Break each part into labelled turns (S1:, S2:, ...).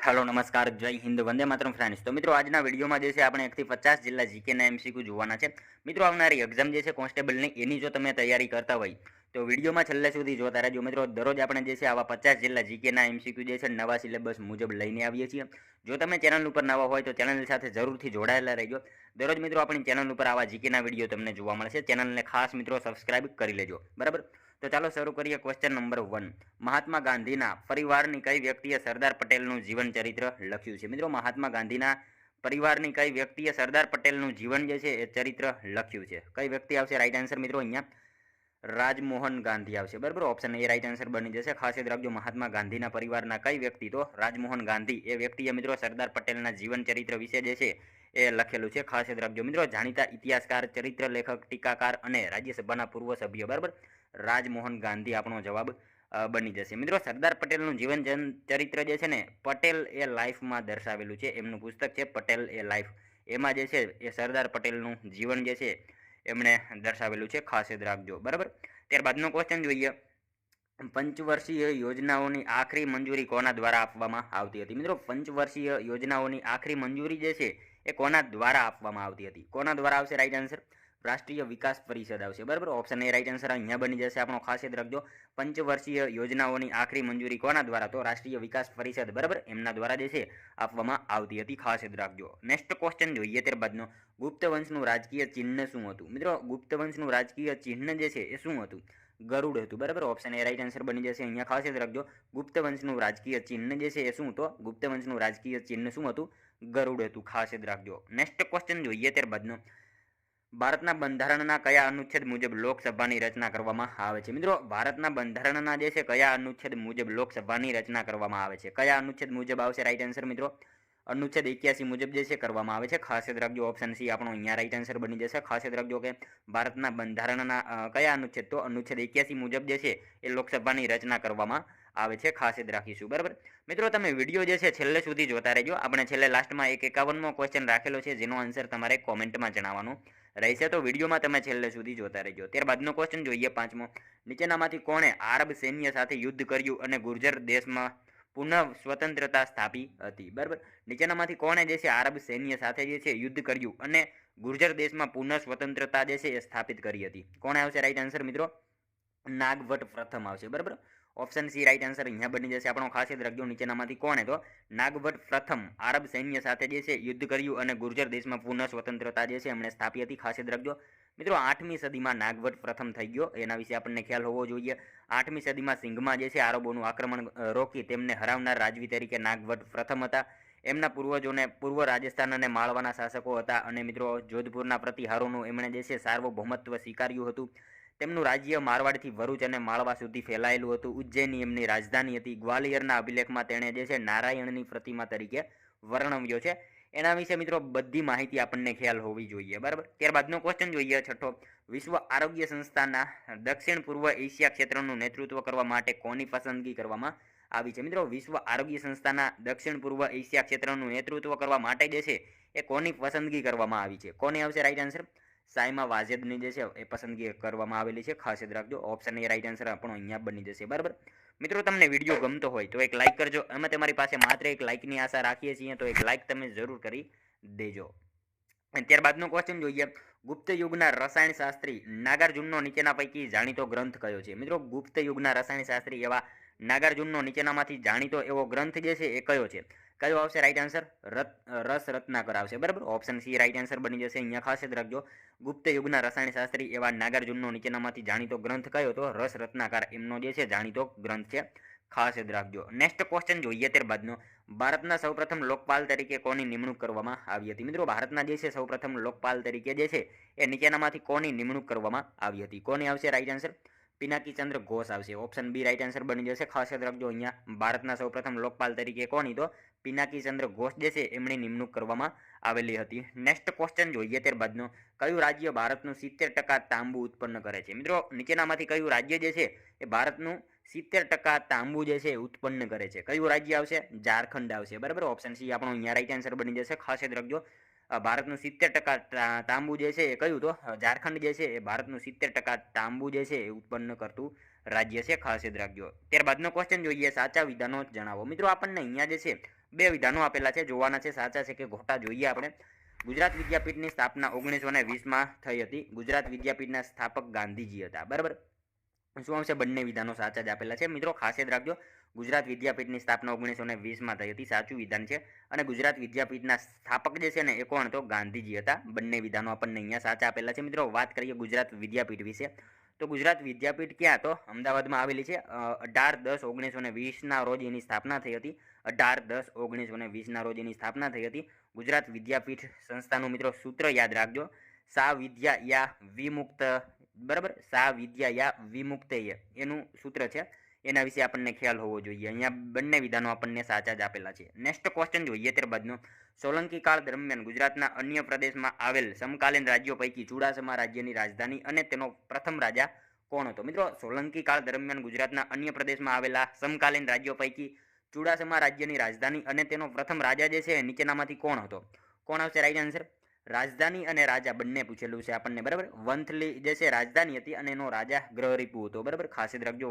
S1: Hello नमस्कार जय Hind Vande Mataram friends. तो मित्रों આજના વિડીયોમાં જે છે આપણે 1 થી 50 જિલ્લા જીકેના એમસીક્યુ જોવાના છે। મિત્રો આવનારી એક્ઝામ જે છે કોન્સ્ટેબલની એની જો તમે તૈયારી કરતા હોય તો વિડીયોમાં છેલ્લે સુધી જોતા રહેજો। મિત્રો દરરોજ આપણે જે છે આવા 50 જિલ્લા જીકેના એમસીક્યુ જે છે નવા સિલેબસ મુજબ લઈને આવીએ છીએ। જો તમે ચેનલ ઉપર નવા હોય તો ચેનલ સાથે જરૂરથી જોડાયેલા રહેજો। દરરોજ મિત્રો આપણી ચેનલ ઉપર આવા જીકેના વિડીયો તમને જોવા મળશે। ચેનલને ખાસ મિત્રો સબસ્ક્રાઇબ કરી લેજો, બરાબર। तो चलो शुरू करिए। क्वेश्चन नंबर 1, महात्मा गांधीना परिवारनी कई व्यक्तिए सरदार पटेलનું जीवन चरित्र લખ્યું છે। મિત્રો મહાત્મા ગાંધીના પરિવારની કઈ વ્યક્તિએ સરદાર પટેલનું જીવન જે છે એ ચરિત્ર લખ્યું છે? કઈ વ્યક્તિ આવશે રાઈટ આન્સર? મિત્રો અહીંયા રાજમોહન ગાંધી આવશે, બરાબર। ઓપ્શન એ રાઈટ આન્સર બની જશે। ખાસ યાદ રાખજો, મહાત્મા ગાંધીના પરિવારના કઈ વ્યક્તિ? તો રાજમોહન ગાંધી એ વ્યક્તિએ મિત્રો સરદાર પટેલના જીવન ચરિત્ર વિશે જે છે એ લખેલું છે। ખાસ યાદ રાખજો મિત્રો, જાણીતા ઇતિહાસકાર, ચરિત્ર લેખક, ટીકાકાર અને રાજ્યસભાના પૂર્વ સભ્ય, બરાબર। રાજમોહન ગાંધી આપણો જવાબ બની જશે। મિત્રો સરદાર પટેલનું જીવન ચરિત્ર જે છે ને પટેલ એ લાઈફમાં દર્શાવેલું છે। એમનું પુસ્તક છે પટેલ એ લાઈફ, એમાં જે છે એ સરદાર પટેલનું જીવન જે છે એમણે દર્શાવેલું છે। ખાસ યાદ રાખજો, બરાબર। ત્યારબાદનો ક્વેશ્ચન જોઈએ, પંચવર્ષીય યોજનાઓની આખરી મંજૂરી કોના દ્વારા આપવામાં આવતી હતી? મિત્રો પંચવર્ષીય યોજનાઓની આખરી મંજૂરી જે છે એ કોના દ્વારા આપવામાં આવતી હતી? કોના દ્વારા આવશે રાઈટ આન્સર? રાષ્ટ્રીય વિકાસ પરિષદ આવશે, બરાબર। ઓપ્શન એ રાઈટ આન્સર અહીંયા બની જશે આપણો। ખાસ યાદ રાખજો, પંચવર્ષીય યોજનાઓની આખરી મંજૂરી કોના દ્વારા? તો રાષ્ટ્રીય વિકાસ પરિષદ, બરાબર, એમના દ્વારા જે છે આપવામાં આવતી હતી। ખાસ યાદ રાખજો। નેક્સ્ટ ક્વેશ્ચન જોઈએ ત્યારબાદનો, ગુપ્ત વંશનું રાજકીય ચિહ્ન શું હતું? મિત્રો ગુપ્ત વંશનું રાજકીય ચિહ્ન જે છે એ શું હતું? ગરુડ હતું, બરાબર। ઓપ્શન એ રાઈટ આન્સર બની જશે અહીંયા। ખાસ યાદ રાખજો, ગુપ્ત વંશનું રાજકીય ચિહ્ન જે છે એ શું? તો ગુપ્ત વંશનું રાજકીય ચિહ્ન શું હતું? ગરુડ હતું। ખાસ યાદ રાખજો। નેક્સ્ટ ક્વેશ્ચન જોઈએ ત્યારબાદનો, ભારતના બંધારણના કયા અનુચ્છેદ મુજબ લોકસભાની રચના કરવામાં આવે છે? મિત્રો ભારતના બંધારણના જે છે કયા અનુચ્છેદ મુજબ લોકસભાની રચના કરવામાં આવે છે? કયા અનુચ્છેદ મુજબ આવશે રાઈટ આન્સર? મિત્રો અનુચ્છેદ 81 મુજબ જે છે કરવામાં આવે છે। ખાસ યાદ રાખજો, ઓપ્શન સી આપણો અહીંયા રાઈટ આન્સર બની જશે। ખાસ યાદ રાખજો કે ભારતના બંધારણના કયા અનુચ્છેદ? તો અનુચ્છેદ 81 મુજબ જે છે એ લોકસભાની રચના કરવામાં આવે છે। ખાસ યાદ રાખીશું, બરાબર। મિત્રો તમે વિડીયો જે છે છેલ્લે સુધી જોતા રહેજો। આપણે છેલ્લે લાસ્ટમાં એક 51મો ક્વેશ્ચન રાખેલો છે જેનો આન્સર તમારે કોમેન્ટમાં જણાવવાનો રહેશે, તો વિડીયોમાં તમે છેલ્લે સુધી જોતા રહેજો। ત્યારબાદનો ક્વેશ્ચન જોઈએ 5મો, નીચેનામાંથી કોણે આરબ સૈન્ય સાથે યુદ્ધ કર્યું અને ગુર્જર દેશમાં પુનઃ સ્વતંત્રતા સ્થાપી હતી? બરાબર, નીચેનામાંથી કોણે જે છે આરબ સૈન્ય સાથે જે છે યુદ્ધ કર્યું અને ગુર્જર દેશમાં પુનઃ સ્વતંત્રતા જે છે એ સ્થાપિત કરી હતી? કોણે આવશે રાઈટ આન્સર? મિત્રો નાગભટ્ટ પ્રથમ આવશે, બરાબર। ઓપ્શન સી રાઈટ આન્સર અહીંયા બની જશે આપણો। ખાસ યાદ રાખજો, નીચેનામાંથી કોણે? તો નાગભટ્ટ પ્રથમ આરબ સૈન્ય સાથે જે છે યુદ્ધ કર્યું અને ગુર્જર દેશમાં પુનઃ સ્વતંત્રતા જે છે એમણે સ્થાપી હતી। ખાસ યાદ રાખજો મિત્રો, 8મી સદીમાં નાગભટ્ટ પ્રથમ થઈ ગયો, એના વિશે આપણને ખ્યાલ હોવો જોઈએ। 8મી સદીમાં સિંઘમાં જે છે આરબોનું આક્રમણ રોકી તેમને હરાવનાર રાજવી તરીકે નાગભટ્ટ પ્રથમ હતા। એમના પૂર્વજોને પૂર્વ રાજસ્થાન અને માળવાના શાસકો હતા અને મિત્રો જોધપુરના પ્રતિહારોનું એમણે જે છે સાર્વભૌમત્વ સ્વીકાર્યું હતું। તેમનું રાજ્ય મારવાડથી ભરૂચ અને માળવા સુધી ફેલાયેલું હતું। ઉજ્જૈની એમની રાજધાની હતી। ગ્વાલિયરના અભિલેખમાં તેણે જે છે નારાયણની પ્રતિમા તરીકે વર્ણવ્યો છે। એના વિશે મિત્રો બધી માહિતી આપણને ખ્યાલ હોવી જોઈએ, બરાબર। ત્યારબાદનો ક્વેશ્ચન જોઈએ 6, વિશ્વ આરોગ્ય સંસ્થાના દક્ષિણ પૂર્વ એશિયા ક્ષેત્રનું નેતૃત્વ કરવા માટે કોની પસંદગી કરવામાં આવી છે? મિત્રો વિશ્વ આરોગ્ય સંસ્થાના દક્ષિણ પૂર્વ એશિયા ક્ષેત્રનું નેતૃત્વ કરવા માટે જે છે એ કોની પસંદગી કરવામાં આવી છે? કોની આવશે રાઈટ આન્સર? સાયમા વાજેદની જે છે એ પસંદગી કરવામાં આવેલી છે। ખાસ યાદ રાખજો, ઓપ્શન એ રાઈટ આન્સર આપણો અહીંયા બની જશે, બરાબર। મિત્રો તમને વિડીયો ગમતો હોય તો એક લાઇક કરજો। અમે તમારી પાસે માત્ર એક લાઇકની આશા રાખીએ છીએ, તો એક લાઇક તમે જરૂર કરી દેજો। ત્યારબાદનો ક્વેશ્ચન જોઈએ, ગુપ્ત યુગના રસાયણશાસ્ત્રી નાગાર્જુનનો નીચેના પૈકી જાણીતો ગ્રંથ કયો છે? મિત્રો ગુપ્ત યુગના રસાયણશાસ્ત્રી એવા નાગાર્જુનનો નીચેનામાંથી જાણીતો એવો ગ્રંથ જે છે એ કયો છે? કયો આવશે રાઈટ આન્સર? રસ રત્નાકર આવશે, બરાબર। ઓપ્શન સી રાઈટ આન્સર બની જશે અહીંયા। ખાસ યાદ રાખજો, ગુપ્ત યુગના રસાયણશાસ્ત્રી એવા નાગાર્જુનનો નીચેનામાંથી જાણીતો ગ્રંથ કયો? તો રસ રત્નાકર એમનો જે છે જાણીતો ગ્રંથ છે। ખાસ યાદ રાખજો। નેક્સ્ટ ક્વેશ્ચન જોઈએ ત્યારબાદનો, ભારતના સૌપ્રથમ લોકપાલ તરીકે કોની નિમણૂક કરવામાં આવી હતી? મિત્રો ભારતના જે છે સૌપ્રથમ લોકપાલ તરીકે જે છે એ નીચેનામાંથી કોની નિમણૂક કરવામાં આવી હતી? કોની આવશે રાઈટ આન્સર? પિનાકી ચંદ્ર ઘોષ આવશે। ઓપ્શન બી રાઈટ આન્સર બની જશે। ખાસ યાદ રાખજો, અહીંયા ભારતના સૌપ્રથમ લોકપાલ તરીકે કોની? તો પિનાકી ચંદ્ર ઘોષ જે છે એમની નિમણૂક કરવામાં આવેલી હતી। નેક્સ્ટ ક્વેશ્ચન જોઈએ ત્યારબાદનો, કયું રાજ્ય ભારતનું 70% તાંબુ ઉત્પન્ન કરે છે? મિત્રો નીચેનામાંથી કયું રાજ્ય જે છે એ ભારતનું 70% તાંબુ જે છે ઉત્પન્ન કરે છે? કયું રાજ્ય આવશે? ઝારખંડ આવશે, બરાબર। ઓપ્શન સી આપણો અહીંયા રાઈટ આન્સર બની જશે। ખાસ યાદ રાખજો, ભારતનું 70% તાંબુ જે છે એ કયું? તો ઝારખંડ જે છે એ ભારતનું 70% તાંબુ જે છે એ ઉત્પન્ન કરતું રાજ્ય છે। ખાસ યાદ રાખજો। ત્યારબાદનો ક્વેશ્ચન જોઈએ, સાચા વિધાનો જણાવો। મિત્રો આપણને અહીંયા જે છે બે વિધાનો આપેલા છે, જોવાના છે સાચા છે કે ખોટા જોઈએ આપણે. ગુજરાત વિદ્યાપીઠની સ્થાપના 1920માં થઈ હતી. ગુજરાત વિદ્યાપીઠના સ્થાપક ગાંધીજી હતા. બરાબર, શું આવશે? બંને વિધાનો સાચા જ આપેલા છે મિત્રો, ખાસ યાદ રાખજો. ગુજરાત વિદ્યાપીઠની સ્થાપના 1920માં થઈ હતી, સાચું વિધાન છે. અને ગુજરાત વિદ્યાપીઠના સ્થાપક જે છે ને એ કોણ? તો ગાંધીજી હતા. બંને વિધાનો આપણને અહીંયા સાચા આપેલા છે મિત્રો. વાત કરીએ ગુજરાત વિદ્યાપીઠ વિશે, તો ગુજરાત વિદ્યાપીઠ ક્યાં? તો અમદાવાદમાં આવેલી છે. 18-10-1920ના રોજ એની સ્થાપના થઈ હતી. 18-10-1920ના રોજ એની સ્થાપના થઈ હતી. ગુજરાત વિદ્યાપીઠ સંસ્થાનું મિત્રો સૂત્ર યાદ રાખજો, સા વિદ્યા યા વિમુક્ત. બરાબર, સા વિદ્યા યા વિમુક્તેય એનું સૂત્ર છે. એના વિશે આપણને ખ્યાલ હોવો જોઈએ. અહીંયા બંને વિધાનો આપણને સાચા જ આપેલા છે. નેક્સ્ટ ક્વેશ્ચન જોઈએ ત્યારબાદનો. સોલંકી કાળ દરમિયાન ગુજરાતના અન્ય પ્રદેશમાં આવેલ સમકાલીન રાજ્યો પૈકી ચુડાસમા રાજ્યની રાજધાની અને તેનો પ્રથમ રાજા કોણ હતો? મિત્રો, સોલંકી કાળ દરમિયાન ગુજરાતના અન્ય પ્રદેશમાં આવેલા સમકાલીન રાજ્યો પૈકી ચુડાસમા રાજ્યની રાજધાની અને તેનો પ્રથમ રાજા જે છે નીચેનામાંથી કોણ હતો? કોણ આવશે રાઈટ આન્સર? રાજધાની અને રાજા બંને પૂછેલું છે આપણને. બરાબર, વંથલી જે છે રાજધાની હતી અને એનો રાજા ગ્રહરીપુ હતો. બરાબર, ખાસ યાદ રાખજો.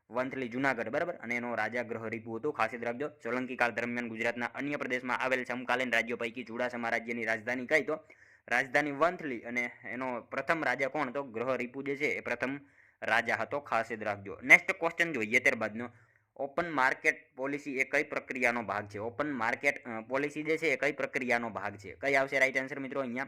S1: વંથલી જુનાગઢ. બરાબર, અને એનો રાજા ગ્રહરીપુ હતો. ખાસ યાદ રાખજો. સોલંકી કાળ દરમિયાન ગુજરાતના અન્ય પ્રદેશમાં આવેલ સમકાલીન રાજ્યો પૈકી ચુડાસમા રાજ્યની રાજધાની કઈ? તો રાજધાની વંથલી અને એનો પ્રથમ રાજા કોણ? તો ગ્રહરીપુ જે છે એ પ્રથમ રાજા હતો. ખાસ યાદ રાખજો. નેક્સ્ટ ક્વેશ્ચન જોઈએ ત્યારબાદનો. ઓપન માર્કેટ પોલિસી એ કઈ પ્રક્રિયાનો ભાગ છે? ઓપન માર્કેટ પોલિસી જે છે એ કઈ પ્રક્રિયાનો ભાગ છે? કઈ આવશે રાઈટ આન્સર મિત્રો? અહીંયા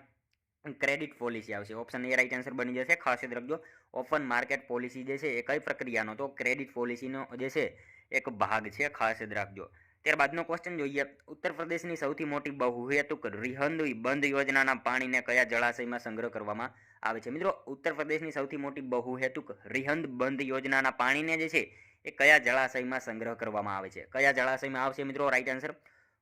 S1: ક્રેડિટ પોલિસી આવશે. ઓપ્શન એ રાઈટ આન્સર બની જશે. ખાસ યાદ રાખજો. ઓપન માર્કેટ પોલિસી જે છે એ કઈ પ્રક્રિયાનો? તો ક્રેડિટ પોલિસીનો જે છે એક ભાગ છે. ખાસ યાદ રાખજો. ત્યારબાદનો ક્વેશ્ચન જોઈએ. ઉત્તર પ્રદેશની સૌથી મોટી બહુહેતુક રિહંદ બંધ યોજનાના પાણીને કયા જળાશયમાં સંગ્રહ કરવામાં આવે છે? મિત્રો, ઉત્તર પ્રદેશની સૌથી મોટી બહુહેતુક રિહંદ બંધ યોજનાના પાણીને જે છે એ કયા જળાશયમાં સંગ્રહ કરવામાં આવે છે? કયા જળાશયમાં આવશે મિત્રો? રાઈટ આન્સર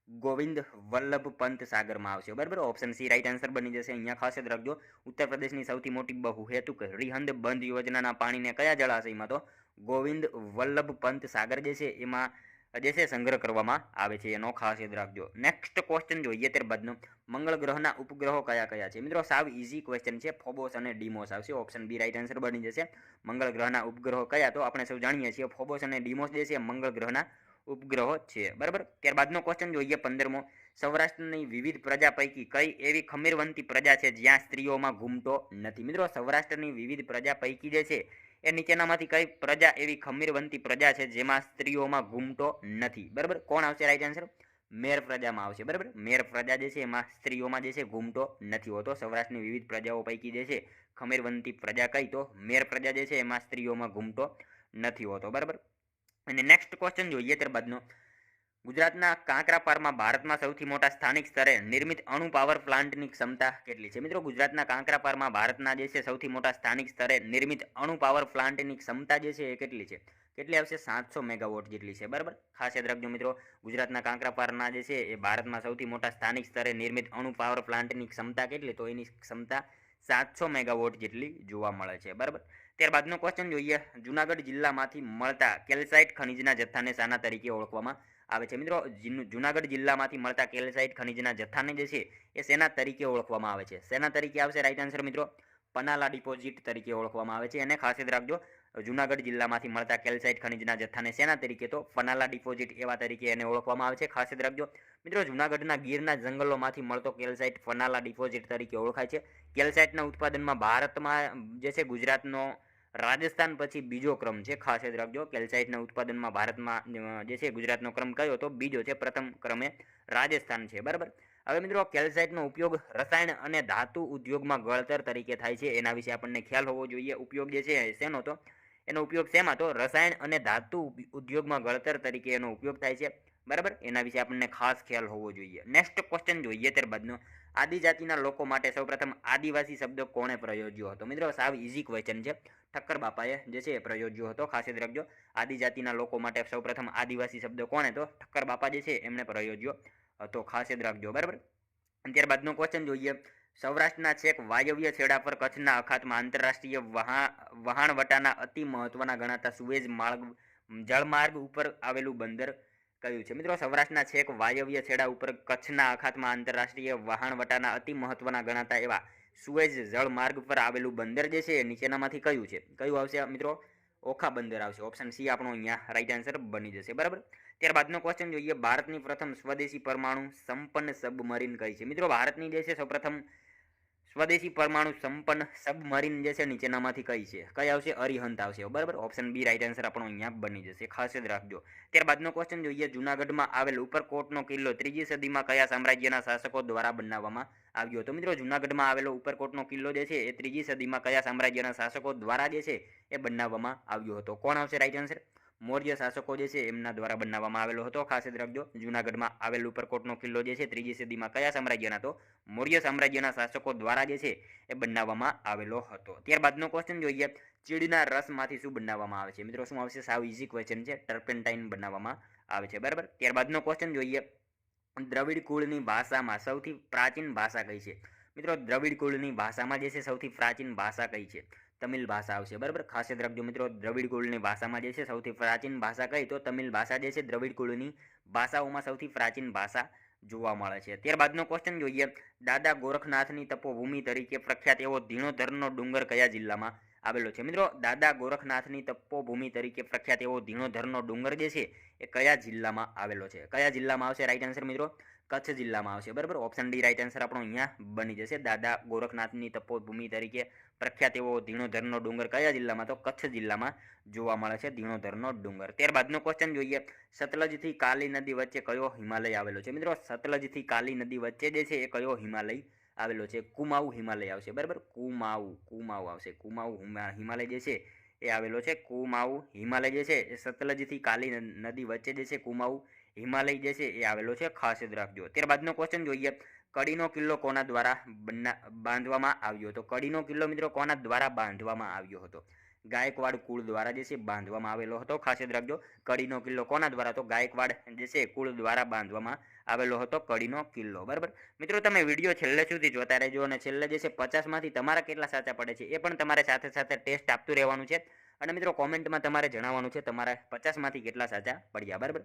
S1: ગોવિંદ વલ્લભ પંત સાગરમાં આવશે. બરાબર, ઓપ્શન સી રાઈટ આન્સર બની જશે. અહીંયા ખાસ યાદ રાખજો. ઉત્તર પ્રદેશની સૌથી મોટી બહુહેતુક રિહંદ બંધ યોજનાના પાણીને કયા જળાશયમાં? તો ગોવિંદ વલ્લભ પંત સાગર જે છે એમાં જે છે સંગ્રહ કરવામાં આવે છે. એનો ખાસ યાદ રાખજો. નેક્સ્ટ ક્વેશ્ચન જોઈએ ત્યારબાદનો. મંગળ ગ્રહના ઉપગ્રહો કયા કયા છે? મિત્રો, સાવ ઇઝી ક્વેશ્ચન છે. ફોબોસ અને ડીમોસ આવશે. ઓપ્શન બી રાઈટ આન્સર બની જશે. મંગળ ગ્રહના ઉપગ્રહો કયા? તો આપણે સૌ જાણીએ છીએ ફોબોસ અને ડીમોસ જે છે મંગળ ગ્રહના ઉપગ્રહો છે. બરાબર, ત્યારબાદનો ક્વેશ્ચન જોઈએ 15મો. સૌરાષ્ટ્રની વિવિધ પ્રજા પૈકી કઈ એવી ખમીરવંતી પ્રજા છે જ્યાં સ્ત્રીઓમાં ઘૂમટો નથી? મિત્રો, સૌરાષ્ટ્રની વિવિધ પ્રજા પૈકી જે છે એ નીચેનામાંથી કઈ પ્રજા એવી ખમીરવંતી પ્રજા છે જેમાં સ્ત્રીઓમાં ઘૂમટો નથી? બરાબર, કોણ આવશે રાઈટ આન્સર? મેર પ્રજામાં આવશે. બરાબર, મેર પ્રજા જે છે એમાં સ્ત્રીઓમાં જે છે ઘૂમટો નથી હોતો. સૌરાષ્ટ્રની વિવિધ પ્રજાઓ પૈકી જે છે ખમીરવંતી પ્રજા કઈ? તો મેર પ્રજા જે છે એમાં સ્ત્રીઓમાં ઘૂમટો નથી હોતો. બરાબર, અને નેક્સ્ટ ક્વેશ્ચન જોઈએ ત્યારબાદનો. ગુજરાતના કાંકરાપારમાં ભારતમાં સૌથી મોટા સ્થાનિક સ્તરે નિર્મિત અણુ પાવર પ્લાન્ટની ક્ષમતા કેટલી છે? મિત્રો, ગુજરાતના કાંકરાપારમાં ભારતના જે છે સૌથી મોટા સ્થાનિક સ્તરે નિર્મિત અણુ પાવર પ્લાન્ટની ક્ષમતા જે છે એ કેટલી છે? કેટલી આવશે? 700 મેગાવોટ જેટલી છે. બરાબર, ખાસ યાદ રાખજો મિત્રો. ગુજરાતના કાંકરાપારના જે છે એ ભારતમાં સૌથી મોટા સ્થાનિક સ્તરે નિર્મિત અણુ પાવર પ્લાન્ટની ક્ષમતા કેટલી? તો એની ક્ષમતા 700 મેગાવોટ જેટલી જોવા મળે છે. બરાબર, ત્યારબાદનો ક્વેશ્ચન જોઈએ. જુનાગઢ જિલ્લામાંથી મળતા કેલ્સાઇટ ખનિજના જથ્થાને શાના તરીકે ઓળખવામાં આવે છે? મિત્રો, જુનાગઢ જિલ્લામાંથી મળતા કેલ્સાઇટ ખનિજના જથ્થાને જે છે એ શેના તરીકે ઓળખવામાં આવે છે? શેના તરીકે આવશે રાઈટ આન્સર મિત્રો? પનાલા ડિપોઝિટ તરીકે ઓળખવામાં આવે છે. એને ખાસ યાદ રાખજો. જુનાગઢ જિલ્લામાંથી મળતા કેલ્સાઇટ ખનિજના જથ્થાને શેના તરીકે? તો પનાલા ડિપોઝિટ એવા તરીકે એને ઓળખવામાં આવે છે. ખાસ યાદ રાખજો મિત્રો. જુનાગઢના ગીરના જંગલોમાંથી મળતો કેલ્સાઇટ પનાલા ડિપોઝિટ તરીકે ઓળખાય છે. કેલ્સાઇટના ઉત્પાદનમાં ભારતમાં જે છે ગુજરાતનો રાજસ્થાન પછી બીજો ક્રમ છે. ખાસ યાદ રાખજો. કેલ્સાઇટના ઉત્પાદનમાં ભારતમાં જે છે ગુજરાતનો ક્રમ કયો? તો બીજો છે. પ્રથમ ક્રમે રાજસ્થાન છે. બરાબર, હવે મિત્રો કેલ્સાઇટનો ઉપયોગ રસાયણ અને ધાતુ ઉદ્યોગમાં ગળતર તરીકે થાય છે. એના વિશે આપણને ખ્યાલ હોવો જોઈએ. ઉપયોગ જે છે શેનો? તો એનો ઉપયોગ શેમાં? તો રસાયણ અને ધાતુ ઉદ્યોગમાં ગળતર તરીકે એનો ઉપયોગ થાય છે. બરાબર, એના વિશે આપણને ખાસ ખ્યાલ હોવો જોઈએ. નેક્સ્ટ ક્વેશ્ચન જોઈએ ત્યારબાદનો. આદિજાતિના લોકો માટે સૌપ્રથમ આદિવાસી શબ્દ કોણે પ્રયોજ્યો હતો? મિત્રો, સાવ ઇઝી ક્વેશ્ચન છે. ઠક્કર બાપાએ જે છે એ પ્રયોજ્યો હતો. ખાસ યાદ રાખજો. આદિજાતિના લોકો માટે સૌપ્રથમ આદિવાસી શબ્દ કોણે? તો ઠક્કર બાપા જે છે એમણે પ્રયોજ્યો હતો. ખાસ યાદ રાખજો. બરાબર, ત્યારબાદનો ક્વેશ્ચન જોઈએ. સૌરાષ્ટ્રના છેક વાયવ્ય છેડા પર કચ્છના અખાતમાં આંતરરાષ્ટ્રીય વહાણવટાના અતિ મહત્વના ગણાતા સુએઝ જળમાર્ગ ઉપર આવેલું બંદર કયું છે? મિત્રો, સૌરાષ્ટ્રના છેક વાયવ્ય છેડા ઉપર કચ્છના અખાતમાં આંતરરાષ્ટ્રીય વહાણવટાના અતિ મહત્વના ગણાતા એવા સુએઝ જળમાર્ગ પર આવેલું બંદર જે છે એ નીચેનામાંથી કયું છે? કયું આવશે મિત્રો? ઓખા બંદર આવશે. ઓપ્શન સી આપણો અહીંયા રાઈટ આન્સર બની જશે. બરાબર. ત્યારબાદનો ક્વેશ્ચન જોઈએ, ભારતની પ્રથમ સ્વદેશી પરમાણુ સંપન્ન સબમરીન કઈ છે? મિત્રો ભારતની જે છે સૌપ્રથમ સ્વદેશી પરમાણુ સંપન્ન સબમરીન જે છે નીચેનામાંથી કઈ છે? કઈ આવશે? અરિહંત આવશે. બરાબર. ઓપ્શન બી રાઈટ આન્સર આપણો અહીંયા બની જશે. ખાસ જ રાખજો. ત્યારબાદનો ક્વેશ્ચન જોઈએ, જૂનાગઢમાં આવેલ ઉપરકોટનો કિલ્લો 3જી સદીમાં કયા સામ્રાજ્યના શાસકો દ્વારા બનાવવામાં આવ્યો હતો? મિત્રો જૂનાગઢમાં આવેલો ઉપરકોટનો કિલ્લો જે છે એ 3જી સદીમાં કયા સામ્રાજ્યના શાસકો દ્વારા જે છે એ બનાવવામાં આવ્યો હતો? કોણ આવશે રાઈટ આન્સર? મૌર્ય શાસકો જે છે એમના દ્વારા બનાવવામાં આવેલો હતો. ખાસ જ રાખજો. જૂનાગઢમાં આવેલ ઉપરકોટનો કિલ્લો જે છે 3જી સદીમાં કયા સામ્રાજ્યના? તો મૌર્ય સામ્રાજ્યના શાસકો દ્વારા જે છે એ બનાવવામાં આવેલો હતો. ત્યારબાદનો ક્વેશ્ચન જોઈએ, ચીડના રસમાંથી શું બનાવવામાં આવે છે? મિત્રો શું આવશે? સાવ ઇઝી ક્વેશ્ચન છે. ટર્પેન્ટાઇન બનાવવામાં આવે છે. બરાબર. ત્યારબાદનો ક્વેશ્ચન જોઈએ, દ્રવિડ કુળની ભાષામાં સૌથી પ્રાચીન ભાષા કઈ છે? મિત્રો દ્રવિડ કુળની ભાષામાં જે છે સૌથી પ્રાચીન ભાષા કઈ છે? તમિલ ભાષા આવશે. બરાબર. ખાસ યાદ રાખજો મિત્રો, દ્રવિડ કુળની ભાષામાં જે છે સૌથી પ્રાચીન ભાષા કઈ? તો તમિલ ભાષા જે છે દ્રવિડ કુળની ભાષાઓમાં સૌથી પ્રાચીન ભાષા જોવા મળે છે. ત્યારબાદનો ક્વેશ્ચન જોઈએ, દાદા ગોરખનાથની તપોભૂમિ તરીકે પ્રખ્યાત એવો ધીણોધરનો ડુંગર કયા જિલ્લામાં આવેલો છે? મિત્રો દાદા ગોરખનાથની તપોભૂમિ તરીકે પ્રખ્યાત એવો ધીણોધરનો ડુંગર જે છે એ કયા જિલ્લામાં આવેલો છે? કયા જિલ્લામાં આવશે રાઈટ આન્સર મિત્રો? કચ્છ જિલ્લામાં આવશે. બરાબર. ઓપ્શન ડી રાઈટ આન્સર આપણો અહીંયા બની જશે. દાદા ગોરખનાથની તપોભૂમિ તરીકે પ્રખ્યાત એવો ધીણોધરનો ડુંગર કયા જિલ્લામાં? તો કચ્છ જિલ્લામાં જોવા મળે છે ધીણોધરનો ડુંગર. ત્યારબાદનો ક્વેશ્ચન જોઈએ, સતલજથી કાલી નદી વચ્ચે કયો હિમાલય આવેલો છે? મિત્રો સતલજથી કાલી નદી વચ્ચે જે છે એ કયો હિમાલય આવેલો છે? કુમાઉ હિમાલય આવશે. બરાબર. કુમાઉ આવશે. કુમાઉ હિમાલય જે છે એ આવેલો છે. કુમાઉ હિમાલય જે છે એ સતલજથી કાલી નદી વચ્ચે જે છે કુમાઉ હિમાલય જે છે એ આવેલો છે. ખાસ જ રાખજો. ત્યારબાદનો ક્વેશ્ચન જોઈએ, કડીનો કિલ્લો કોના દ્વારા બાંધવામાં આવ્યો હતો? કડીનો કિલ્લો મિત્રો કોના દ્વારા બાંધવામાં આવ્યો હતો? ગાયકવાડ કુળ દ્વારા જે છે બાંધવામાં આવેલો હતો. ખાસ યાદ રાખજો. કડીનો કિલ્લો કોના દ્વારા? તો ગાયકવાડ જે છે કુળ દ્વારા બાંધવામાં આવેલો હતો કડીનો કિલ્લો. બરાબર. મિત્રો તમે વિડીયો છેલ્લે સુધી જોતા રહેજો અને છેલ્લે જે છે 50માંથી તમારા કેટલા સાચા પડે છે એ પણ તમારે સાથે સાથે ટેસ્ટ આપતું રહેવાનું છે. અને મિત્રો કોમેન્ટમાં તમારે જણાવવાનું છે તમારા 50માંથી કેટલા સાચા પડ્યા. બરાબર.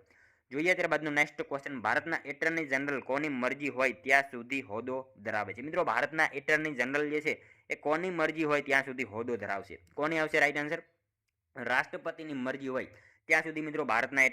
S1: જોઈએ ત્યારબાદનો નેક્સ્ટ ક્વેશ્ચન, ભારતના એટર્ની જનરલ કોની મરજી હોય ત્યાં સુધી હોદ્દો ધરાવે છે? મિત્રો ભારતના એટર્ની જનરલ જે છે એ કોની મરજી હોય ત્યાં સુધી હોદ્દો ધરાવશે? કોની આવશે રાઈટ આન્સર? રાષ્ટ્રપતિની મરજી હોય ત્યાં સુધી મિત્રો ભારતના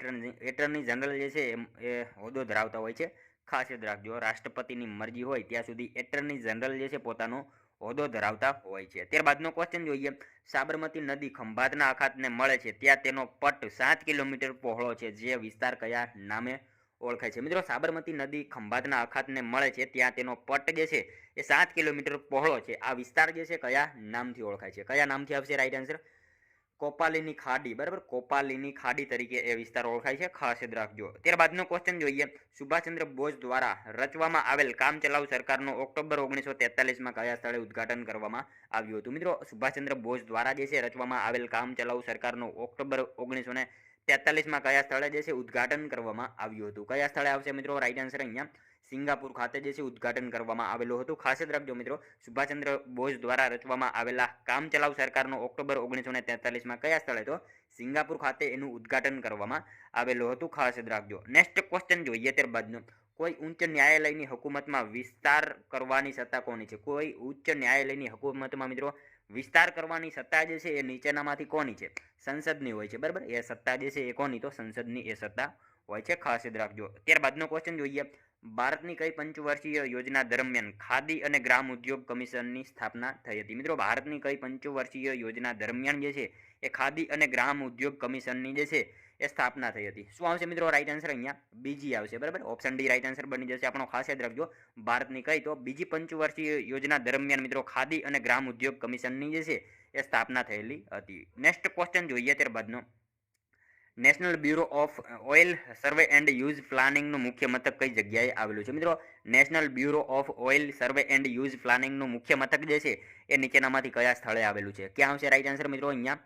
S1: એટર્ની જનરલ જે છે એ હોદ્દો ધરાવતા હોય છે. ખાસ યાદ રાખજો. રાષ્ટ્રપતિની મરજી હોય ત્યાં સુધી એટર્ની જનરલ જે છે પોતાનો હોદ્દો ધરાવતા હોય છે. ત્યારબાદનો ક્વેશ્ચન જોઈએ, સાબરમતી નદી ખંભાતના અખાતને મળે છે ત્યાં તેનો પટ 7 કિલોમીટર પહોળો છે, જે વિસ્તાર કયા નામે ઓળખાય છે? મિત્રો સાબરમતી નદી ખંભાતના અખાતને મળે છે ત્યાં તેનો પટ જે છે એ 7 કિલોમીટર પહોળો છે. આ વિસ્તાર જે છે કયા નામથી ઓળખાય છે? કયા નામથી આવશે રાઈટ આન્સર? કોપાલીની ખાડી. બરાબર. કોપાલીની ખાડી તરીકે એ વિસ્તાર ઓળખાય છે. ખાસ યાદ રાખજો. ત્યારબાદનો ક્વેશ્ચન જોઈએ, સુભાષચંદ્ર બોઝ દ્વારા રચવામાં આવેલ કામચલાઉ સરકારનો ઓક્ટોબર 1943માં કયા સ્થળે ઉદ્ઘાટન કરવામાં આવ્યું હતું? મિત્રો સુભાષચંદ્ર બોઝ દ્વારા જે છે રચવામાં આવેલ કામચલાઉ સરકારનો ઓક્ટોબર 1943માં કયા સ્થળે જે છે ઉદ્ઘાટન કરવામાં આવ્યું હતું? કયા સ્થળે આવશે મિત્રો રાઈટ આન્સર? અહીંયા સિંગાપુર ખાતે જે છે ઉદ્ઘાટન કરવામાં આવેલું હતું. ખાસ જ રાખજો મિત્રો, સુભાષચંદ્ર બોઝ દ્વારા રચવામાં આવેલા કામચલાઉ સરકારનો ઓક્ટોબર 1943માં કયા સ્થળે? તો સિંગાપુર ખાતે એનું ઉદ્ઘાટન કરવામાં આવેલું હતું. ખાસ જ રાખજો. નેક્સ્ટ ક્વેશ્ચન જોઈએ ત્યારબાદનો, કોઈ ઉચ્ચ ન્યાયાલયની હુકુમતમાં વિસ્તાર કરવાની સત્તા કોની છે? કોઈ ઉચ્ચ ન્યાયાલયની હુકુમતમાં મિત્રો વિસ્તાર કરવાની સત્તા જે છે એ નીચેનામાંથી કોની છે? સંસદની હોય છે. બરાબર. એ સત્તા જે છે એ કોની? તો સંસદની એ સત્તા હોય છે. ખાસ યાદ રાખજો. ત્યારબાદનો ક્વેશ્ચન જોઈએ, ભારતની કઈ પંચવર્ષીય યોજના દરમિયાન ખાદી અને ગ્રામ ઉદ્યોગ કમિશનની સ્થાપના થઈ હતી? મિત્રો ભારતની કઈ પંચવર્ષીય યોજના દરમિયાન જે છે એ ખાદી અને ગ્રામ ઉદ્યોગ કમિશનની જે છે એ સ્થાપના થઈ હતી? શું આવશે મિત્રો રાઈટ આન્સર? અહીંયા બીજી આવશે. બરાબર. ઓપ્શન ડી રાઈટ આન્સર બની જશે આપણો. ખાસ યાદ રાખજો. ભારતની કઈ? તો બીજી પંચવર્ષીય યોજના દરમિયાન મિત્રો ખાદી અને ગ્રામ ઉદ્યોગ કમિશનની જે છે એ સ્થાપના થયેલી હતી. નેક્સ્ટ ક્વેશ્ચન જોઈએ ત્યારબાદનો, national bureau of oil survey and use પ્લાનિંગનું મુખ્ય મથક કઈ જગ્યાએ આવેલું છે? મિત્રો national bureau of oil survey and use પ્લાનિંગનું મુખ્ય મથક જે છે એ નીચેનામાંથી કયા સ્થળે આવેલું છે? ક્યાં આવશે રાઈટ આન્સર મિત્રો? અહીંયા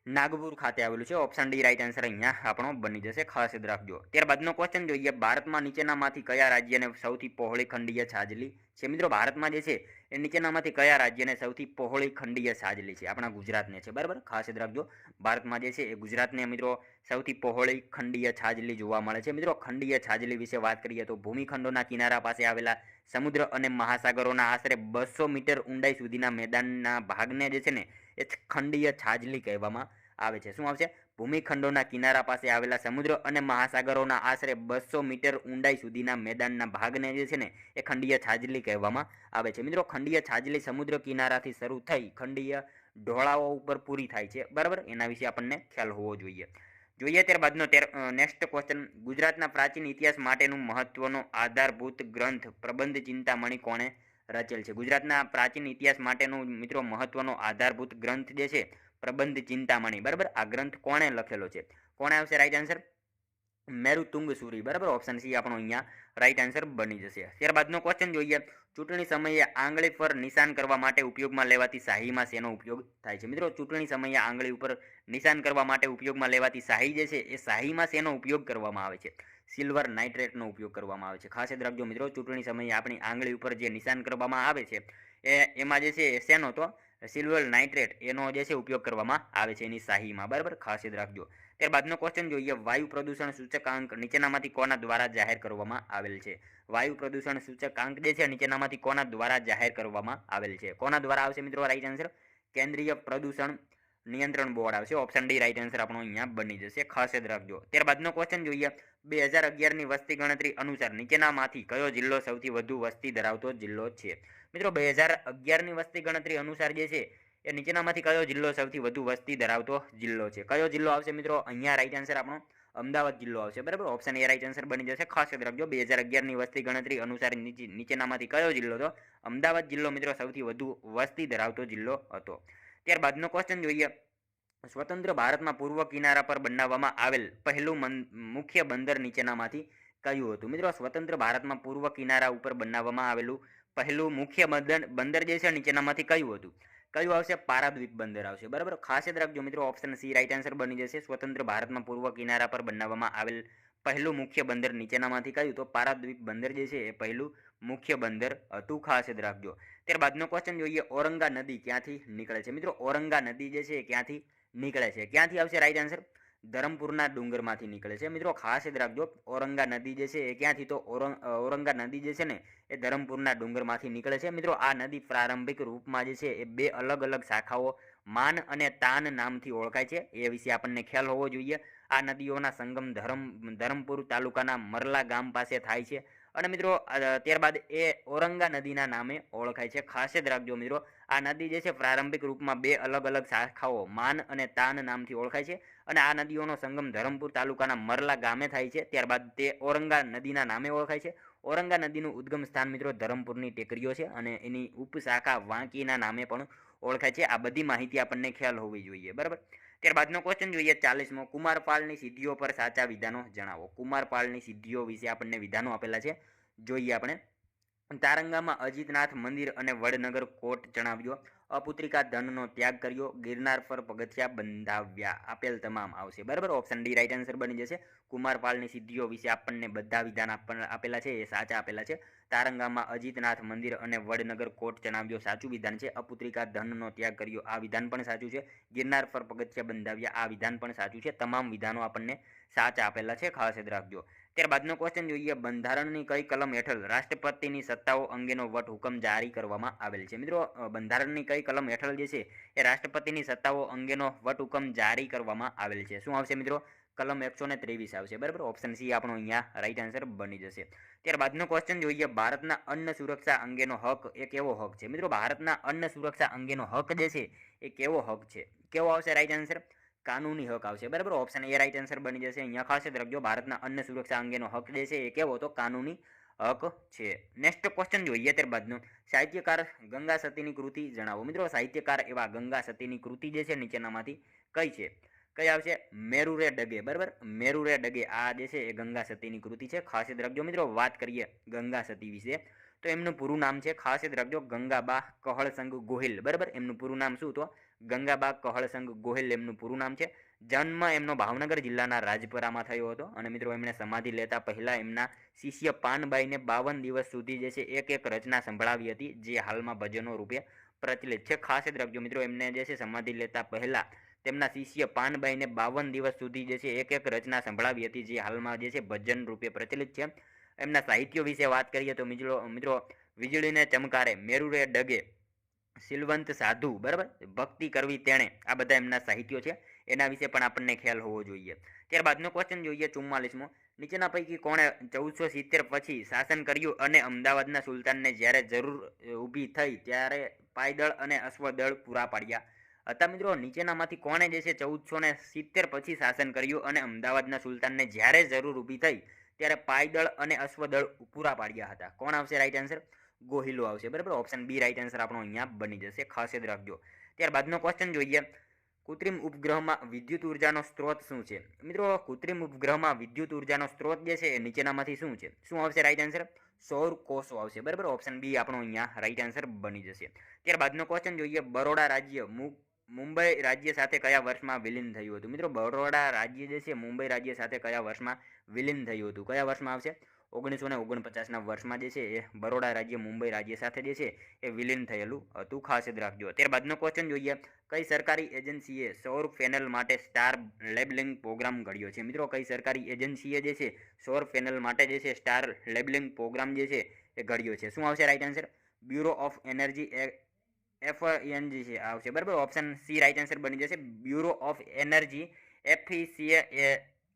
S1: નાગપુર ખાતે આવેલું છે. ઓપ્શન ડી રાઈટ આન્સર અહીંયા આપણો બની જશે. ખાસ યાદ રાખજો. ત્યારબાદનો ક્વેશ્ચન જોઈએ, ભારતમાં નીચેનામાંથી કયા રાજ્યને સૌથી પહોળી ખંડીય છાજલી છે? મિત્રો ભારતમાં જે છે એ નીચેનામાંથી કયા રાજ્યને સૌથી પહોળી ખંડીય છાજલી છે? આપણા ગુજરાતને છે. બરાબર. ખાસ યાદ રાખજો. ભારતમાં જે છે એ ગુજરાતને મિત્રો સૌથી પહોળી ખંડીય છાજલી જોવા મળે છે. મિત્રો ખંડીય છાજલી વિશે વાત કરીએ તો ભૂમિખંડોના કિનારા પાસે આવેલા સમુદ્ર અને મહાસાગરોના આશરે 200 મીટર ઊંડાઈ સુધીના મેદાનના ભાગને જે છે ને એ ખંડીય છાજલી કહેવામાં આવે છે. શું આવશે? ભૂમિખંડોના કિનારા પાસે આવેલા સમુદ્ર અને મહાસાગરોના આશરે 200 મીટર ઊંડાઈ સુધીના મેદાનના ભાગને જે છે ને એ ખંડીય છાજલી કહેવામાં આવે છે. મિત્રો ખંડીય છાજલી સમુદ્ર કિનારાથી શરૂ થઈ ખંડીય ઢોળાવો ઉપર પૂરી થાય છે. બરાબર, એના વિશે આપણને ખ્યાલ હોવો જોઈએ. ત્યારબાદનો નેક્સ્ટ ક્વેશ્ચન, ગુજરાતના પ્રાચીન ઇતિહાસ માટેનું મહત્વનો આધારભૂત ગ્રંથ પ્રબંધ ચિંતામણી કોણે રચેલ છે? ગુજરાતના પ્રાચીન ઇતિહાસ માટેનું મિત્રો મહત્વનો આધારભૂત ગ્રંથ જે છે પ્રબંધ ચિંતામણી. બરાબર, આ ગ્રંથ કોણે લખેલો છે? કોણે આવશે રાઈટ આન્સર? મેરુતુંગ સુરી. બરાબર, ઓપ્શન સી આપણો અહીંયા રાઈટ આન્સર બની જશે. ત્યારબાદનો ક્વેશ્ચન જોઈએ, ચૂંટણી સમયે આંગળી પર નિશાન કરવા માટે ઉપયોગમાં લેવાતી શાહીમાં શેનો ઉપયોગ થાય છે? મિત્રો ચૂંટણી સમયે આંગળી ઉપર નિશાન કરવા માટે ઉપયોગમાં લેવાતી શાહી જે છે એ શાહીમાં શેનો ઉપયોગ કરવામાં આવે છે? સિલ્વર નાઇટ્રેટનો ઉપયોગ કરવામાં આવે છે. ખાસ યાદ રાખજો મિત્રો, ચૂંટણી સમયે આપણી આંગળી ઉપર જે નિશાન કરવામાં આવે છે એમાં જે છે શેનો તો સિલ્વર નાઇટ્રેટ એનો જે છે ઉપયોગ કરવામાં આવે છે એની શાહીમાં. બરાબર, ખાસ યાદ રાખજો. ત્યારબાદનો ક્વેશ્ચન જોઈએ, વાયુ પ્રદૂષણ સૂચકાંક નીચેનામાંથી કોના દ્વારા જાહેર કરવામાં આવેલ છે? વાયુ પ્રદૂષણ સૂચકાંક જે છે નીચેનામાંથી કોના દ્વારા જાહેર કરવામાં આવેલ છે? કોના દ્વારા આવશે મિત્રો રાઈટ આન્સર? કેન્દ્રીય પ્રદૂષણ નિયંત્રણ બોર્ડ આવશે. ઓપ્શન ડી રાઈટ આન્સર આપણો અહીંયા બની જશે. ખાસ યાદ રાખજો. ત્યારબાદનો ક્વેશ્ચન જોઈએ, 2011ની વસ્તી ગણતરી અનુસાર નીચેનામાંથી કયો જિલ્લો સૌથી વધુ વસ્તી ધરાવતો જિલ્લો છે? મિત્રો 2011ની વસ્તી ગણતરી અનુસાર જે છે એ નીચેનામાંથી કયો જિલ્લો સૌથી વધુ વસ્તી ધરાવતો જિલ્લો છે? કયો જિલ્લો આવશે મિત્રો? અહીંયા રાઈટ આન્સર આપણો અમદાવાદ જિલ્લો આવશે. બરાબર, ઓપ્શન એ રાઈટ આન્સર બની જશે. ખાસ યાદ રાખજો, 2011ની વસ્તી ગણતરી અનુસાર નીચેનામાંથી કયો જિલ્લો હતો? અમદાવાદ જિલ્લો મિત્રો સૌથી વધુ વસ્તી ધરાવતો જિલ્લો હતો. ત્યારબાદનો ક્વેશ્ચન જોઈએ, સ્વતંત્ર ભારતમાં પૂર્વ કિનારા પર બનાવવામાં આવેલ પહેલું મુખ્ય બંદર નીચેનામાંથી કયું હતું? મિત્રો સ્વતંત્ર ભારતમાં પૂર્વ કિનારા ઉપર બનાવવામાં આવેલું પહેલું મુખ્ય બંદર જે છે નીચેનામાંથી કયું હતું? કયું આવશે? પારાદ્વીપ બંદર આવશે. બરાબર, ખાસ યાદ રાખજો મિત્રો, ઓપ્શન સી રાઈટ આન્સર બની જશે. સ્વતંત્ર ભારતમાં પૂર્વ કિનારા પર બનાવવામાં આવેલ પહેલું મુખ્ય બંદર નીચેનામાંથી કયું? તો પારાદ્વીપ બંદર જે છે એ પહેલું મુખ્ય બંદર હતું. ખાસ યાદ રાખજો. ત્યારબાદનો ક્વેશ્ચન જોઈએ, ઔરંગા નદી ક્યાંથી નીકળે છે? મિત્રો ઔરંગા નદી જે છે એ ક્યાંથી નીકળે છે? ક્યાંથી આવશે રાઈટ આન્સર? ધરમપુરના ડુંગરમાંથી નીકળે છે. મિત્રો ખાસ યાદ રાખજો, ઔરંગા નદી જે છે એ ક્યાંથી? તો ઔરંગા નદી જે છે ને એ ધરમપુરના ડુંગરમાંથી નીકળે છે. મિત્રો આ નદી પ્રારંભિક રૂપમાં જે છે એ બે અલગ અલગ શાખાઓ માન અને તાન નામથી ઓળખાય છે. એ વિશે આપણને ખ્યાલ હોવો જોઈએ. આ નદીઓના સંગમ ધરમપુર તાલુકાના મરલા ગામ પાસે થાય છે અને મિત્રો ત્યારબાદ એ ઔરંગા નદીના નામે ઓળખાય છે. ખાસ યાદ રાખજો મિત્રો, આ નદી જે છે પ્રારંભિક રૂપમાં બે અલગ અલગ શાખાઓ માન અને તાન નામથી ઓળખાય છે અને આ નદીઓનો સંગમ ધરમપુર તાલુકાના મરલા ગામે થાય છે. ત્યારબાદ તે ઔરંગા નદીના નામે ઓળખાય છે. ઔરંગા નદીનું ઉદ્ગમ સ્થાન મિત્રો ધરમપુરની ટેકરીઓ છે અને એની ઉપશાખા વાંકીના નામે પણ ઓળખાય છે. આ બધી માહિતી આપણને ખ્યાલ હોવી જોઈએ. બરાબર, ત્યારબાદનો ક્વેશ્ચન જોઈએ 40મો, કુમારપાળની સિદ્ધિઓ પર સાચા વિધાનો જણાવો. કુમારપાળની સિદ્ધિઓ વિશે આપણને વિધાનો આપેલા છે, જોઈએ આપણે. તારંગામાં અજીતનાથ મંદિર અને વડનગર કોટ જણાવ્યો. અપુત્રિકા ધનનો ત્યાગ કર્યો. ગિરનાર પર પગથિયા બંધાવ્યા. આપેલ તમામ આવશે. બરાબર, ઓપ્શન ડી રાઈટ આન્સર બની જશે. કુમારપાળની સિદ્ધિઓ વિશે આપણને બધા વિધાન આપેલા છે એ સાચા આપેલા છે. તારંગામાં અજીતનાથ મંદિર અને વડનગર કોટ જણાવ્યો સાચું વિધાન છે. અપુત્રિકા ધનનો ત્યાગ કર્યો આ વિધાન પણ સાચું છે. ગિરનાર પર પગથિયા બંધાવ્યા આ વિધાન પણ સાચું છે. તમામ વિધાનો આપણને સાચા આપેલા છે. ખાસ યાદ રાખજો. ત્યારબાદનો ક્વેશ્ચન જોઈએ, બંધારણની કઈ કલમ હેઠળ રાષ્ટ્રપતિની સત્તાઓ અંગેનો વટહુકમ જારી કરવામાં આવેલ છે? મિત્રો બંધારણની કઈ કલમ હેઠળ જે છે એ રાષ્ટ્રપતિની સત્તાઓ અંગેનો વટહુકમ જારી કરવામાં આવેલ છે? શું આવશે મિત્રો? કલમ 123 આવશે. બરાબર, ઓપ્શન સી આપણો અહીંયા રાઈટ આન્સર બની જશે. ત્યારબાદનો ક્વેશ્ચન જોઈએ, ભારતના અન્ન સુરક્ષા અંગેનો હક એ કેવો હક છે? મિત્રો ભારતના અન્ન સુરક્ષા અંગેનો હક જે છે એ કેવો હક છે? કેવો આવશે રાઈટ આન્સર? કાનૂની હક આવશે. બરાબર, ઓપ્શન એ રાઈટ આન્સર બની જશે. અહીંયા ખાસ યાદ રાખજો, ભારતના અન્ન સુરક્ષા અંગેનો હક જે છે એ કેવો? તો કાનૂની હક છે. નેક્સ્ટ ક્વેશ્ચન જોઈએ ત્યારબાદનો, સાહિત્યકાર ગંગા સતીની કૃતિ જણાવો. મિત્રો સાહિત્યકાર એવા ગંગા સતીની કૃતિ જે છે નીચેનામાંથી કઈ છે? કઈ આવશે? મેરુ રે ડગે. બરાબર, મેરુ રે ડગે આ જે છે એ ગંગા સતીની કૃતિ છે. ખાસ યાદ રાખજો મિત્રો, વાત કરીએ ગંગા સતી વિશે તો એમનું પૂરું નામ છે, ખાસ યાદ રાખજો, ગંગાબા કહળસંગ ગોહિલ. બરાબર, એમનું પૂરું નામ શું? તો ગંગાબા કહળસંગ ગોહિલ એમનું પૂરું નામ છે. જન્મ એમનો ભાવનગર જિલ્લાના રાજપરામાં થયો હતો અને મિત્રો એમણે સમાધિ લેતા પહેલા એમના શિષ્ય પાનબાઈને 52 દિવસ સુધી જે છે એક એક રચના સંભળાવી હતી, જે હાલમાં ભજનો રૂપે પ્રચલિત છે. ખાસ યાદ રાખજો મિત્રો, એમને જે છે સમાધિ લેતા પહેલા તેમના શિષ્ય પાનબાઈને 52 દિવસ સુધી જે છે એક એક રચના સંભળાવી હતી, જે હાલમાં જે છે ભજન રૂપે પ્રચલિત છે. એમના સાહિત્યો વિશે વાત કરીએ તો મિત્રો વીજળીને ચમકારે, મેરુ રે ડગે, સિલવંત સાધુ, બરાબર, ભક્તિ કરવી તેણે, આ બધા એમના સાહિત્યો છે. એના વિશે પણ આપણને ખ્યાલ હોવો જોઈએ. ત્યારબાદનો ક્વેશ્ચન જોઈએ 44મો. નીચેના પૈકી કોણે 1470 પછી શાસન કર્યું અને અમદાવાદના સુલતાનને જ્યારે જરૂર ઊભી થઈ ત્યારે પાયદળ અને અશ્વદળ પૂરા પાડ્યા હતા? મિત્રો, નીચેનામાંથી કોણે જે છે 1470 પછી શાસન કર્યું અને અમદાવાદના સુલતાનને જ્યારે જરૂર ઊભી થઈ ત્યારે પાયદળ અને અશ્વદળ પૂરા પાડ્યા હતા? કોણ આવશે રાઈટ આન્સર? ગોહિલો આવશે. બરાબર, ઓપ્શન બી રાઈટ આન્સર આપણો અહીંયા બની જશે. ખાસ યાદ રાખજો. ત્યારબાદનો ક્વેશ્ચન જોઈએ. કૃત્રિમ ઉપગ્રહમાં વિદ્યુત ઉર્જાનો સ્ત્રોત શું છે? મિત્રો, કૃત્રિમ ઉપગ્રહમાં વિદ્યુત ઉર્જાનો સ્ત્રોત જે છે એ નીચેનામાંથી શું છે? શું આવશે રાઈટ આન્સર? સૌર કોષો આવશે. બરાબર, ઓપ્શન બી આપણો અહીંયા રાઈટ આન્સર બની જશે. ત્યારબાદનો ક્વેશ્ચન જોઈએ. બરોડા રાજ્ય મુંબઈ રાજ્ય સાથે કયા વર્ષમાં વિલીન થયું હતું? મિત્રો, બરોડા રાજ્ય જે છે મુંબઈ રાજ્ય સાથે કયા વર્ષમાં વિલીન થયું હતું? કયા વર્ષમાં આવશે? 1949ના વર્ષમાં જે છે એ બરોડા રાજ્ય મુંબઈ રાજ્ય સાથે જે છે એ વિલીન થયેલું હતું. ખાસ યાદ રાખજો. ત્યારબાદનો ક્વેશ્ચન જોઈએ. કઈ સરકારી એજન્સીએ સૌર પેનલ માટે સ્ટાર લેબલિંગ પ્રોગ્રામ ઘડ્યો છે? મિત્રો, કઈ સરકારી એજન્સીએ જે છે સૌર પેનલ માટે જે છે સ્ટાર લેબલિંગ પ્રોગ્રામ જે છે એ ઘડ્યો છે? શું આવશે right answer? Bureau of energy FENG આવશે. બરાબર, ઓપ્શન સી રાઈટ આન્સર બની જશે. બ્યુરો ઓફ એનર્જી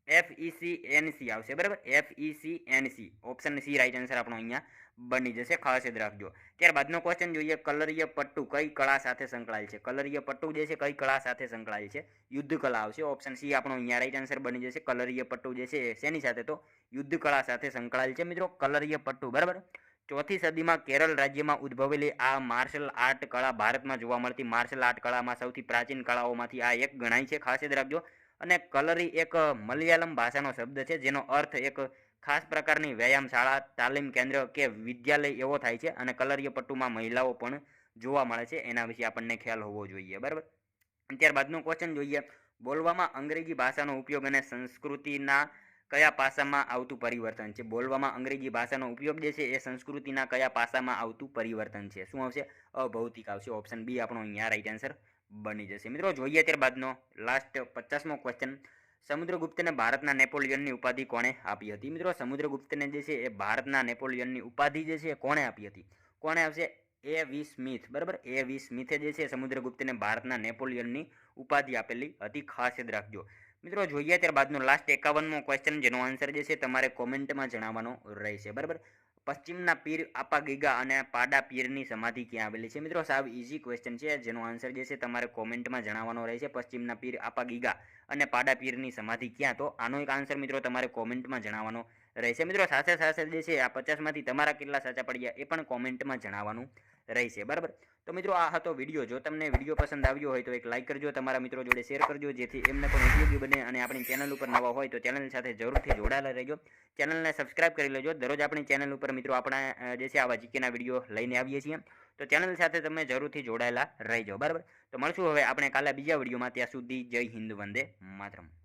S1: FECNC આવશે. બરાબર, FECNC option C right answer આપણો અહીંયા બની જશે. ખાસ યાદ રાખજો. ત્યારબાદનો ક્વેશ્ચન જોઈએ. કલરીય પટ્ટુ કઈ કળા સાથે સંકળાયેલ છે? કલરીય પટ્ટુ જે છે કઈ કળા સાથે સંકળાયેલ છે? યુદ્ધ કળા આવશે. ઓપ્શન સી આપણો અહીંયા રાઈટ આન્સર બની જશે. કલરીય પટ્ટુ જે છે શેની સાથે? તો યુદ્ધ કળા સાથે સંકળાયેલ છે. મિત્રો, કલરીય પટ્ટુ. બરાબર, 4થી સદીમાં કેરળ રાજ્યમાં ઉદ્ભવેલી આ માર્શલ આર્ટ કળા ભારતમાં જોવા મળતી માર્શલ આર્ટ કળામાં સૌથી પ્રાચીન કળાઓમાંથી આ એક ગણાય છે. ખાસ યાદ રાખજો. અને કલરી એક મલયાલમ ભાષાનો શબ્દ છે જેનો અર્થ એક ખાસ પ્રકારની વ્યાયામશાળા, તાલીમ કેન્દ્ર કે વિદ્યાલય એવો થાય છે. અને કલરીય પટ્ટુમાં મહિલાઓ પણ જોવા મળે છે. એના વિશે આપણને ખ્યાલ હોવો જોઈએ. બરાબર, ત્યારબાદનો ક્વેશ્ચન જોઈએ. બોલવામાં અંગ્રેજી ભાષાનો ઉપયોગ અને સંસ્કૃતિના કયા પાસામાં આવતું પરિવર્તન છે? બોલવામાં અંગ્રેજી ભાષાનો ઉપયોગ જે છે એ સંસ્કૃતિના કયા પાસામાં આવતું પરિવર્તન છે? શું આવશે? અભૌતિક આવશે. ઓપ્શન બી આપણો અહીંયા રાઈટ આન્સર બની જશે. મિત્રો, જોઈએ ત્યારબાદનો લાસ્ટ 50મો ક્વેશ્ચન. સમુદ્રગુપ્તને ભારતના નેપોલિયનની ઉપાધિ કોણે આપી હતી? મિત્રો, સમુદ્રગુપ્તને જે છે એ ભારતના નેપોલિયનની ઉપાધિ જે છે કોણે આપી હતી? કોણે આવશે? A.V. સ્મિથ. બરાબર, A.V. સ્મિથે જે છે સમુદ્રગુપ્તને ભારતના નેપોલિયનની ઉપાધિ આપેલી હતી. ખાસ યાદ રાખજો. મિત્રો, જોઈએ ત્યારબાદનો લાસ્ટ 51મો ક્વેશ્ચન જેનો આન્સર જે છે તમારે કોમેન્ટમાં જણાવવાનો રહેશે. બરાબર, પશ્ચિમના પીર આપા ગીગા અને પાડા પીરની સમાધિ ક્યાં આવેલી છે? મિત્રો, સાવ ઇઝી ક્વેશ્ચન છે જેનો આન્સર જે છે તમારે કોમેન્ટમાં જણાવવાનો રહેશે. પશ્ચિમના પીર આપા ગીગા અને પાડા પીરની સમાધિ ક્યાં? તો આનો એક આન્સર મિત્રો તમારે કોમેન્ટમાં જણાવવાનો રહેશે. મિત્રો, સાથે સાથે જે છે આ 50માંથી તમારા કેટલા સાચા પડ્યા એ પણ કોમેન્ટમાં જણાવવાનું રહેશે. બરાબર, તો મિત્રો આ હતો વિડીયો. જો તમને વિડીયો પસંદ આવ્યો હોય તો એક લાઇક કરજો, તમારા મિત્રો જોડે શેર કરજો જેથી એમને પણ ઉપયોગી બને. અને આપણી ચેનલ ઉપર નવા હોય તો ચેનલ સાથે જરૂરથી જોડાયેલા રહેજો. ચેનલને સબસ્ક્રાઇબ કરી લેજો. દરરોજ આપણી ચેનલ ઉપર મિત્રો આપણા જે છે આવા જીકેના વિડીયો લઈને આવીએ છીએ. તો ચેનલ સાથે તમે જરૂરથી જોડાયેલા રહેજો. બરાબર, તો મળશું હવે આપણે કાલે બીજા વિડીયોમાં. ત્યાં સુધી જય હિન્દ, વંદે માતરમ.